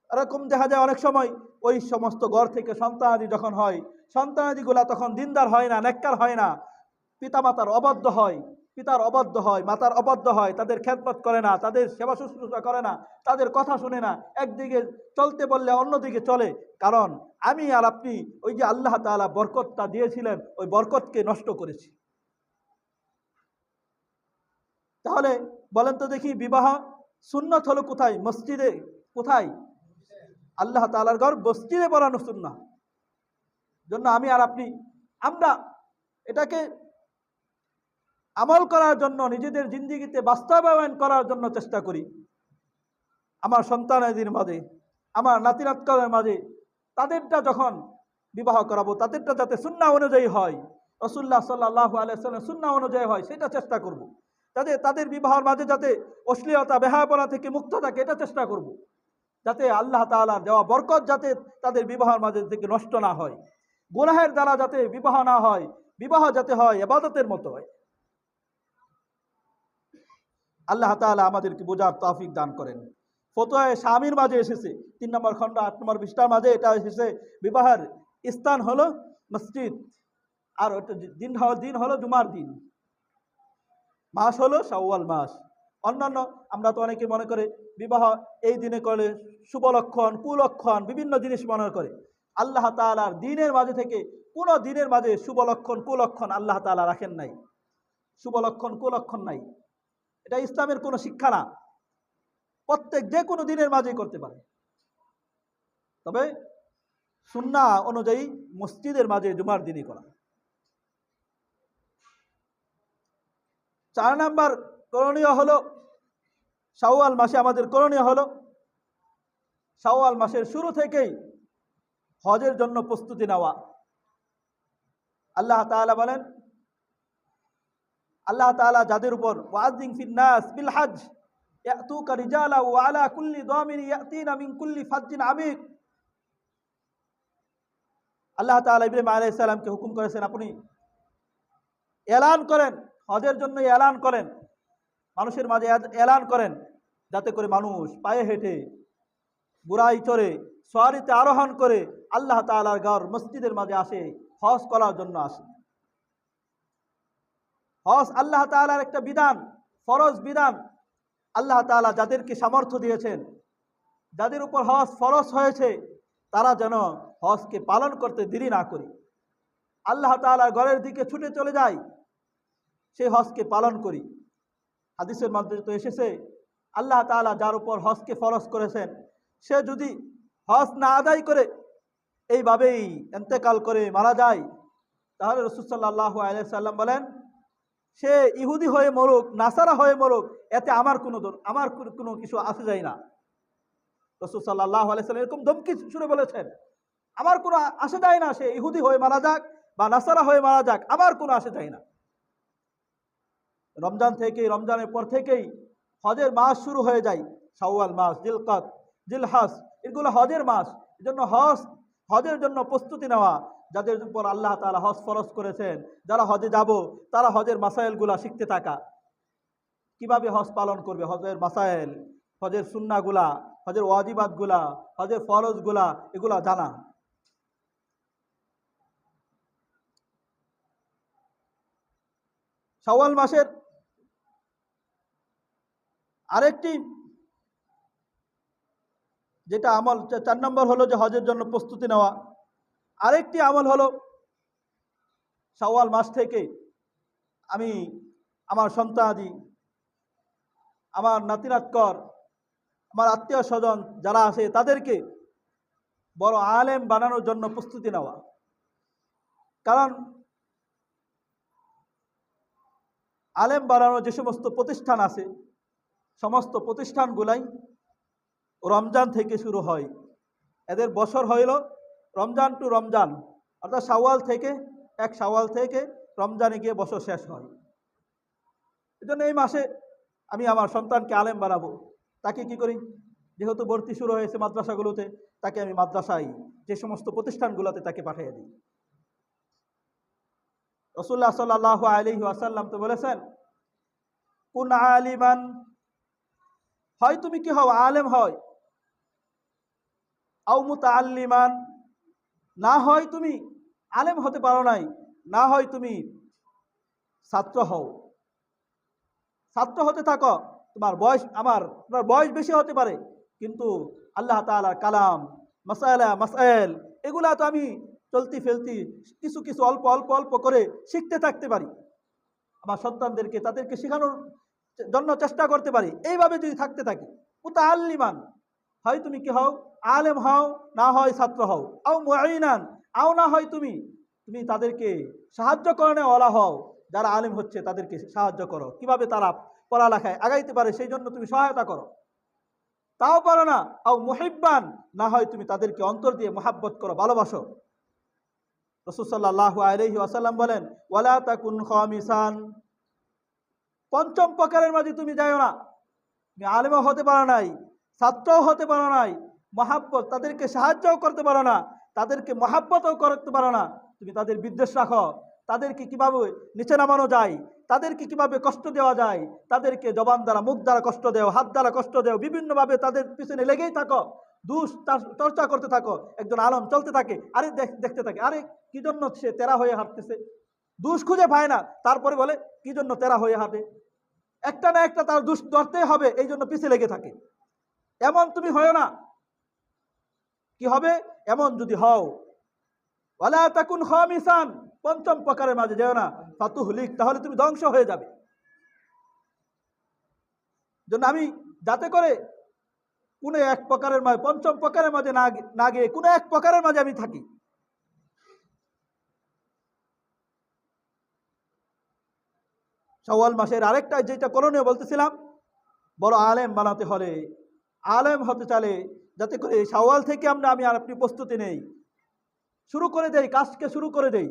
এরকম দেখা যায় অনেক সময় ওই সমস্ত ঘর থেকে সন্তানাদি যখন হয়, সন্তানাদিগুলা তখন দিনদার হয় না, নেককার হয় না, পিতামাতার অবাধ্য হয়, পিতার অবাধ্য হয়, মাতার অবাধ্য হয়, তাদের খেদমত করে না, তাদের সেবা শুশ্রূষা করে না, তাদের কথা শুনে না, একদিকে চলতে বললে অন্যদিকে চলে। কারণ আমি আর আপনি ওই যে আল্লাহ তাআলা বরকতটা দিয়েছিলেন, ওই বরকতকে নষ্ট করেছি। তাহলে বলেন তো দেখি, বিবাহ সুন্নাত হলো কোথায়? মসজিদে। কোথায়? আল্লাহ তাআলার ঘর মসজিদে পড়ানো সুন্নাহ। জন্য আমি আর আপনি আমরা এটাকে আমল করার জন্য, নিজেদের জিন্দেগিতে বাস্তবায়ন করার জন্য চেষ্টা করি। আমার সন্তানাদের মাঝে, আমার নাতি নাতনির মাঝে তাদেরটা যখন বিবাহ করাবো, তাদেরটা যাতে সুন্নাহ অনুযায়ী হয়, রাসূলুল্লাহ সাল্লাল্লাহু আলাইহি ওয়াসাল্লাম সুন্নাহ অনুযায়ী হয়, সেটা চেষ্টা করব। যাতে তাদের বিবাহের মাঝে যাতে অশ্লীলতা বেহায়াপনা থেকে মুক্ত থাকে, এটা চেষ্টা করব। যাতে আল্লাহ তাআলার দেওয়া বরকত যাতে তাদের বিবাহের মাঝে থেকে নষ্ট না হয়, গুনাহের দ্বারা যাতে বিবাহ না হয়, বিবাহ যাতে হয় ইবাদতের মতো হয়। আল্লাহ তাআলা আমাদেরকে বোঝার তৌফিক দান করেন। ফতোয়ায়ে শামির মাঝে এসেছে ৩ নম্বর খণ্ড ৮ নম্বর পৃষ্ঠার মাঝে এটা এসেছে বিবাহের স্থান হলো মসজিদ, আর ওটা দিন হলো জুমার দিন, মাস হলো শাওয়াল মাস। অন্যান্য আমরা তো অনেকে মনে করে বিবাহ এই দিনে করলে শুভলক্ষণ কুলক্ষণ বিভিন্ন জিনিস মনে করে। আল্লাহ তাআলার দিনের মাঝে থেকে কোনো দিনের মাঝে শুভলক্ষণ কুলক্ষণ আল্লাহ তাআলা রাখেন নাই, শুভলক্ষণ কুলক্ষণ নাই। এটা ইসলামের কোনো শিক্ষা না। প্রত্যেক যে কোনো দিনের মাঝেই করতে পারে, তবে সুন্নাহ অনুযায়ী মসজিদের মাঝে জুমার দিনই করা। 4 নাম্বার করণীয় হলো শাওয়াল মাসে আমাদের করণীয় হলো শাওয়াল মাসের শুরু থেকেই হজের জন্য প্রস্তুতি নেওয়া। আল্লাহ তাআলা বলেন, আল্লাহ তাআলা যাদের উপর ওয়াযিন ফিন নাস বিল হজ ইয়াতুকা রিজালা ওয়া আলা কুল্লি দামির ইয়াতিনা মিন কুল্লি ফাজ্জিন আমিক। আল্লাহ তাআলা ইব্রাহিম আলাইহিস সালামকে হুকুম করেছেন আপনি এলান করেন, হজের জন্য এলান করেন, মানুষের মাঝে এলান করেন, যাতে করে মানুষ পায়ে হেঁটে বুড়াই চড়ে সওয়ারিতে আরোহণ করে আল্লাহ তাআলার ঘর মসজিদের মাঝে আসে, হজ করার জন্য আসে। হজ আল্লাহ তাআলার একটা বিধান, ফরজ বিধান। আল্লাহ তাআলা যাদেরকে সামর্থ্য দিয়েছেন, যাদের উপর হজ ফরজ হয়েছে, তারা যেন হজকে পালন করতে দেরি না করে আল্লাহ তাআলার ঘরের দিকে ছুটে চলে যায়, সেই হজকে পালন করি। হাদিসের মধ্যে তো এসেছে আল্লাহ তাআলা যার উপর হজকে ফরজ করেছেন, সে যদি হজ না আদায় করে এইভাবেই ইন্তেকাল করে মারা যায়, তাহলে রাসূল সাল্লাল্লাহু আলাইহি সাল্লাম বলেন, সে ইহুদি হয়ে মরুক, নাসারা হয়ে মরুক, এতে আমার কোনো কিছু আসে যায় না। রাসূল সাল্লাল্লাহু আলাইহি সাল্লাম এরকম ধমকি শুনে বলেছেন, আমার কোনো আসে যায় না, সে ইহুদি হয়ে মারা যাক বা নাসারা হয়ে মারা যাক, আমার কোনো আসে যায় না। রমজানের পর থেকেই হজের মাস শুরু হয়ে যায়। শাওয়াল মাস, জিলকাদ, জিলহজ, এগুলো হজের মাস। এজন্য হজের জন্য প্রস্তুতি নেওয়া। যাদের উপর আল্লাহ তাআলা হজ ফরজ করেছেন, যারা হজে যাব, তারা হজের মাসায়েলগুলা শিখতে থাকা। কিভাবে হজ পালন করবে, হজের মাসায়েল, হজের সুন্নাহগুলা, হজের ওয়াজিবাতগুলা, হজের ফরজগুলা, এগুলা জানা। শাওয়াল মাসের আরেকটি যেটা আমল, 4 নম্বর হলো যে হজের জন্য প্রস্তুতি নেওয়া। আরেকটি আমল হলো শাওয়াল মাস থেকে আমি আমার সন্তানাদি, আমার নাতিনাতকর, আমার আত্মীয় স্বজন যারা আছে তাদেরকে বড় আলেম বানানোর জন্য প্রস্তুতি নেওয়া। কারণ আলেম বানানোর যে সমস্ত প্রতিষ্ঠান আছে, সমস্ত প্রতিষ্ঠানগুলাই রমজান থেকে শুরু হয়। এদের বছর হইল রমজান টু রমজান, অর্থাৎ এক শাওয়াল থেকে রমজানে গিয়ে বছর শেষ হয়। এজন্য এই মাসে আমি আমার সন্তানকে আলেম বানাবো। তাকে কি করি, যেহেতু ভর্তি শুরু হয়েছে মাদ্রাসাগুলোতে, তাকে আমি মাদ্রাসায় যে সমস্ত প্রতিষ্ঠানগুলোতে তাকে পাঠিয়ে দিই। রাসূলুল্লাহ সাল্লাল্লাহু আলাইহি ওয়াসাল্লাম তো বলেছেন, কুন আলিমান, হয় তুমি কি হও, আলেম হয়, আও মুতাআল্লিমান, না হয় তুমি আলেম হতে পারো নাই, না হয় তুমি ছাত্র হও। ছাত্র হতে থাকো, তোমার বয়স বেশি হতে পারে, কিন্তু আল্লাহ তাআলার কালাম, মাসায়েল এগুলা তো আমি চলতি ফেলতি কিছু কিছু অল্প অল্প অল্প করে শিখতে থাকতে পারি। আমার সন্তানদেরকে তাদেরকে শেখানোর জন্য চেষ্টা করতে পারি। এইভাবে যদি থাকতে থাকি, মুতাআল্লিমান, হয় তুমি কি হও, আলেম হও, না হয় ছাত্র হও, আও মুঈনান, আও না হয় তুমি তাদেরকে সাহায্য করে ওলা হও, যারা আলেম হচ্ছে তাদেরকে সাহায্য করো, কিভাবে তারা পড়ালেখায় আগাইতে পারে সেই জন্য তুমি সহায়তা করো। তাও পারো না, আও মুহিব্বান, না হয় তুমি তাদেরকে অন্তর দিয়ে মহাব্বত করো, ভালোবাসো। রাসূল সাল্লাল্লাহু আলাইহি ওয়াসাল্লাম বলেন, ওয়ালা তাকুন খামিসান, পঞ্চম প্রকারের মাঝে তুমি যাও না। তুমি আলেমও হতে পারো নাই, ছাত্রও হতে পারো নাই, মহাব্বত তাদেরকে সাহায্যও করতে পারো না, তাদেরকে মহাব্বতও করতে পারো না, তুমি তাদের বিদ্বেষ রাখো, তাদেরকে কিভাবে নিচে নামানো যায়, তাদেরকে কিভাবে কষ্ট দেওয়া যায়, তাদেরকে জবান দ্বারা মুখ দ্বারা কষ্ট দেও, হাত দ্বারা কষ্ট দেও, বিভিন্নভাবে তাদের পিছনে লেগেই থাকো, চর্চা করতে থাকো। একজন আলম চলতে থাকে, আরে দেখতে থাকে, আরে কি জন্য সে তেরা হয়ে হাঁটতেছে, দোষ খুঁজে পায় না, তারপরে বলে কি জন্য তেরা হয়ে হাঁটে, একটা না একটা তার দোষ ধরতেই হবে, এই জন্য পিছিয়ে লেগে থাকে। এমন তুমি হয় না। কি হবে এমন যদি হও, ওয়ালা তাকুন খামিসান, পঞ্চম প্রকারের মাঝে যেও না, ফাতুহলিক, তাহলে তুমি ধ্বংস হয়ে যাবে। জন্য আমি যাতে করে কোন এক প্রকারের মাঝে, পঞ্চম প্রকারের মাঝে না গিয়ে কোন এক প্রকারের মাঝে আমি থাকি। শাওয়াল মাসের আরেকটা যেটা করণীয় বলতেছিলাম, বড় আলেম বানাতে হলে, আলেম হতে চালে, যাতে করে শাওয়াল থেকে আমি আর আপনি প্রস্তুতি নেই, শুরু করে দেই, কাজকে শুরু করে দেই।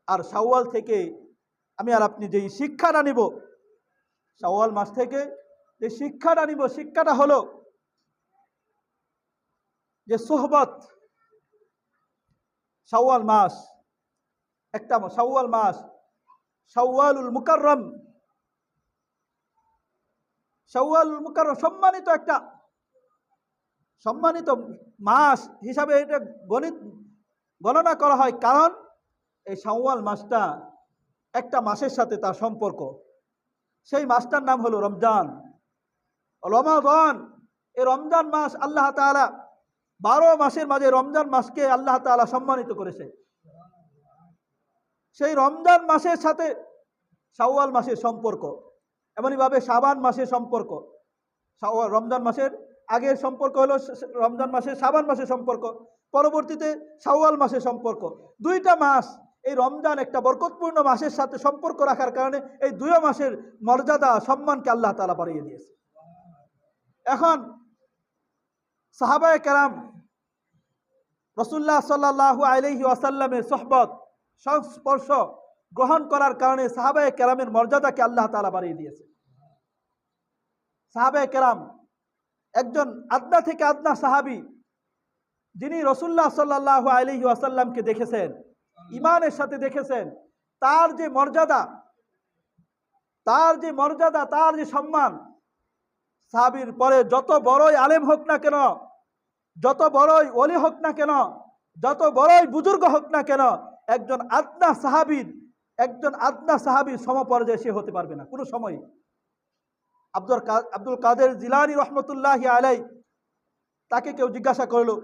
আর শাওয়াল থেকে আমি আর আপনি যেই শিক্ষাটা নিব, শাওয়াল মাস থেকে যে শিক্ষাটা নিব, শিক্ষাটা হলো যে সোহবত। শাওয়াল মাস একটা শাওয়াল মাস, শাওয়ালুল মুকাররম, শাওয়ালুল মুকাররম সম্মানিত মাস হিসাবে এটা গণনা করা হয়। কারণ এই শাওয়াল মাসটা একটা মাসের সাথে তার সম্পর্ক। সেই মাসটার নাম হলো রমজান, রমাদান। এই রমজান মাস আল্লাহ তাআলা 12 মাসের মাঝে রমজান মাসকে আল্লাহ তাআলা সম্মানিত করেছে। সেই রমজান মাসের সাথে শাওয়াল মাসের সম্পর্ক, এমনইভাবে শাবান মাসের সম্পর্ক। রমজান মাসের আগের সম্পর্ক হলো রমজান মাসের শাবান মাসের সম্পর্ক, পরবর্তীতে শাওয়াল মাসের সম্পর্ক। দুইটা মাস, এই রমজান একটা বরকতপূর্ণ মাসের সাথে সম্পর্ক রাখার কারণে এই দুই মাসের মর্যাদা সম্মানকে আল্লাহ তাআলা বাড়িয়ে দিয়েছে। এখন সাহাবায়ে কেরাম রাসূলুল্লাহ সাল্লাল্লাহু আলাইহি ওয়াসাল্লামের সোহবত, সংস্পর্শ গ্রহণ করার কারণে সাহাবায়ে কেরামের মর্যাদাকে আল্লাহ তাআলা বাড়িয়ে দিয়েছে। সাহাবায়ে কেরাম, একজন আদনা থেকে আদনা সাহাবী, যিনি রাসূলুল্লাহ সাল্লাল্লাহু আলাইহি ওয়াসাল্লামকে দেখেছেন, ঈমানের সাথে দেখেছেন, তার যে মর্যাদা, তার যে সম্মান, সাহাবীর পরে যত বড়ই আলেম হোক না কেন, যত বড়ই ওলি হোক না কেন, যত বড়ই বুজুর্গ হোক না কেন, একজন আদনা সাহাবীর সমপর্যায়ে সে হতে পারবে না কোনো সময়। আব্দুল কাদের জিলানী রহমতুল্লাহি আলাই, তাকে কেউ জিজ্ঞাসা করলো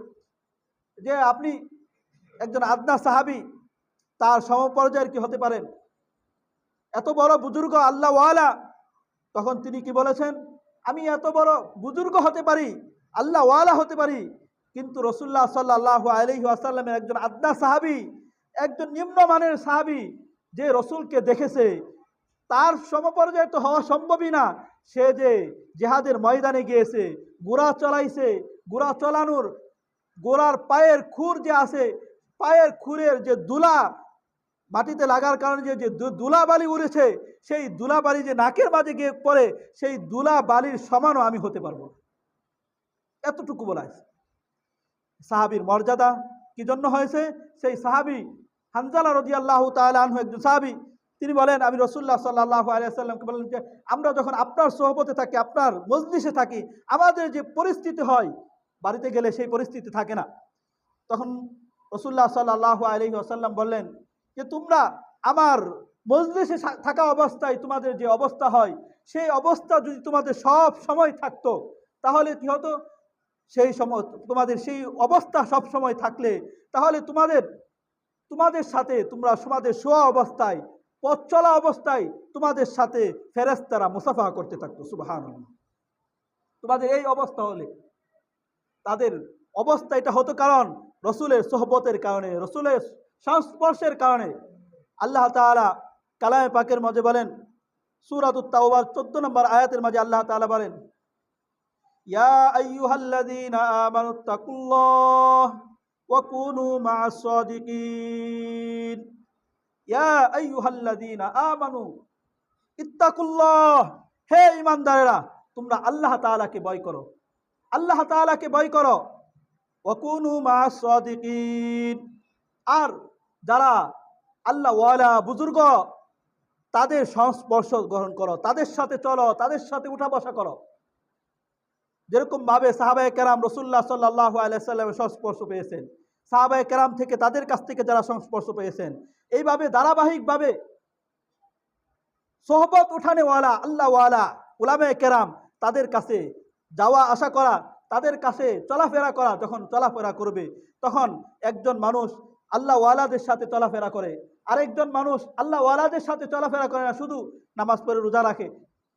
যে আপনি একজন আদনা সাহাবী, তার সমপর্যায়ের কি হতে পারেন, এত বড় বুজুর্গ আল্লাহ ওয়ালা? তখন তিনি কি বলেছেন, আমি এত বড় বুজুর্গ হতে পারি, আল্লাহ ওয়ালা হতে পারি, কিন্তু রাসূলুল্লাহ সাল্লাল্লাহু আলাইহি ওয়াসাল্লামের একজন আদনা সাহাবী, একজন নিম্নমানের সাহাবী, যে রসুলকে দেখেছে, তার সমপর্যায়ে তো হওয়া সম্ভবই না। সে যে জিহাদের ময়দানে গিয়েছে, ঘোড়া চলাইছে, ঘোড়া চলানোর ঘোড়ার পায়ের খুর যে আছে, পায়ের খুরের যে দুলা মাটিতে লাগার কারণে যে দুলা বালি উড়েছে, সেই দুলা বালি যে নাকের মাঝে গিয়ে পড়ে, সেই দুলা বালির সমানও আমি হতে পারবো। এতটুকু বলা আছে। সাহাবীর মর্যাদা কি জন্য হয়েছে? সেই সাহাবী হানজালা রাদিয়াল্লাহু তাআলা আনহু, একজন সাহাবী, তিনি বলেন, আমি রাসূলুল্লাহ সাল্লাল্লাহু আলাইহি ওয়াসাল্লামকে বললেন যে আমরা যখন আপনার সোহবতে থাকি, আপনার মজলিসে থাকি, আমাদের যে পরিস্থিতি হয়, বাড়িতে গেলে সেই পরিস্থিতি থাকে না। তখন রাসূলুল্লাহ সাল্লাল্লাহু আলাইহি ওয়াসাল্লাম বললেন যে তোমরা আমার মজলিসে থাকা অবস্থায় তোমাদের যে অবস্থা হয়, সেই অবস্থা যদি তোমাদের সব সময় থাকতো, তাহলে কি হতো? সেই সময় তোমাদের সেই অবস্থা সব সময় থাকলে, তাহলে তোমাদের সাথে তোমাদের শোয়া অবস্থায়, পথ চলা অবস্থায় তোমাদের সাথে ফেরেশতারা মুসাফাহা করতে থাকতো। সুবহানাল্লাহ। তোমাদের এই অবস্থা হলে, তাদের অবস্থা এটা হতো কারণ রসুলের সোহবতের কারণে, রসুলের সংস্পর্শের কারণে। আল্লাহ তাআলা কালামে পাকের মাঝে বলেন, সূরাতুত তাওবার 14 নম্বর আয়াতের মাঝে আল্লাহ তাআলা বলেন, ইয়া আইয়ুহাল্লাযীনা আমানুত্তাকুল্লাহ ওয়া কুনু মা'আস সাদিকিন। ইয়া আইয়ুহাল্লাযীনা আমানু ইত্তাকুল্লাহ, হে ঈমানদারেরা, তোমরা আল্লাহ তাআলাকে ভয় করো, আল্লাহ তাআলাকে ভয় করো। ওয়া কুনু মা'আস সাদিকিন, আর যারা আল্লাহ ওয়ালা বুজুর্গ, তাদের সংস্পর্শ গ্রহণ করো, তাদের সাথে চলো, তাদের সাথে উঠা বসা করো। যেরকম ভাবে সাহাবায়ে কেরাম রাসূলুল্লাহ সাল্লাল্লাহু আলাইহি সাল্লামের সংস্পর্শ পেয়েছেন, সাহাবায়ে কেরাম থেকে তাদের কাছ থেকে যারা সংস্পর্শ পেয়েছেন, এইভাবে ধারাবাহিকভাবে সোহবত উঠানেওয়ালা আল্লাহওয়ালা উলামায়ে কেরাম তাদের কাছে যাওয়া আসা করা, তাদের কাছে চলাফেরা করা। যখন চলাফেরা করবে তখন একজন মানুষ আল্লাহওয়ালাদের সাথে চলাফেরা করে, আরেকজন মানুষ আল্লাহওয়ালাদের সাথে চলাফেরা করে না, শুধু নামাজ পড়ে রোজা রাখে।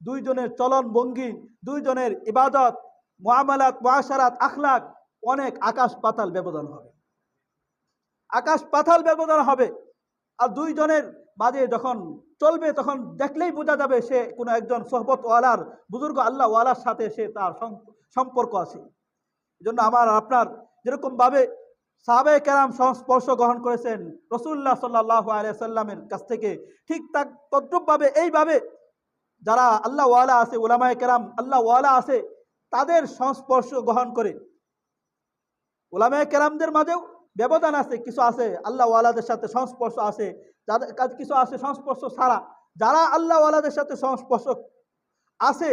দুইজনের চলন ভঙ্গি, দুইজনের ইবাদত, মুআমালাত, মুআশারাত, আখলাক অনেক আকাশ পাতাল ব্যবধান হবে, আকাশ পাতাল ব্যবধান হবে। আর দুইজনের মাঝে যখন চলবে তখন দেখলেই বোঝা যাবে সে কোনো একজন সোহবতওয়ালার বুজুর্গ আল্লাহওয়ালার সাথে সে তার সম্পর্ক আছে। এই জন্য আমার আপনার যেরকমভাবে সাহাবায়ে কেরাম সংস্পর্শ গ্রহণ করেছেন রাসূলুল্লাহ সাল্লাল্লাহু আলাইহি সাল্লামের কাছ থেকে, ঠিক তদ্রূপভাবে এইভাবে যারা আল্লাহওয়ালা আছে, উলামায়ে কেরাম আল্লাহওয়ালা আছে, তাদের সংস্পর্শ গ্রহণ করে। উলামায়ে কেরামদের মাঝেও ব্যবধান আছে, কিছু আছে আল্লাহওয়ালাদের সাথে সংস্পর্শ আছে, যাদের কিছু আছে সংস্পর্শ ছাড়া। যারা আল্লাহওয়ালাদের সাথে সংস্পর্শ আছে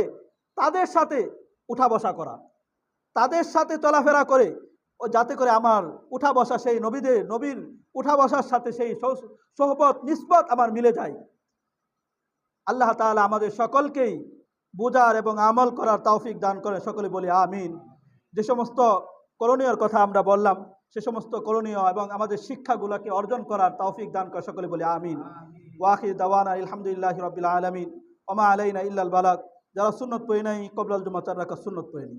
তাদের সাথে উঠা বসা করা, তাদের সাথে চলাফেরা করে, ও যাতে করে আমার উঠা বসা সেই নবীর উঠা বসার সাথে সেই সোহবত নিসবত আমার মিলে যায়। আল্লাহ তাআলা আমাদের সকলকেই বোঝার এবং আমল করার তৌফিক দান করে, সকলে বলি আমিন। যে সমস্ত করণীয়র কথা আমরা বললাম, সে সমস্ত করণীয় এবং আমাদের শিক্ষাগুলোকে অর্জন করার তৌফিক দান করে, সকলে বলি আমিন। ওয়া আখির দাওয়ানা আলহামদুলিল্লাহি রাব্বিল আলামিন ওয়া মা আলাইনা ইল্লাল বালাগ। যারা সুন্নত পড়ে নাই কবলাল জুমা চার রাকাত সুন্নত পড়ে নি।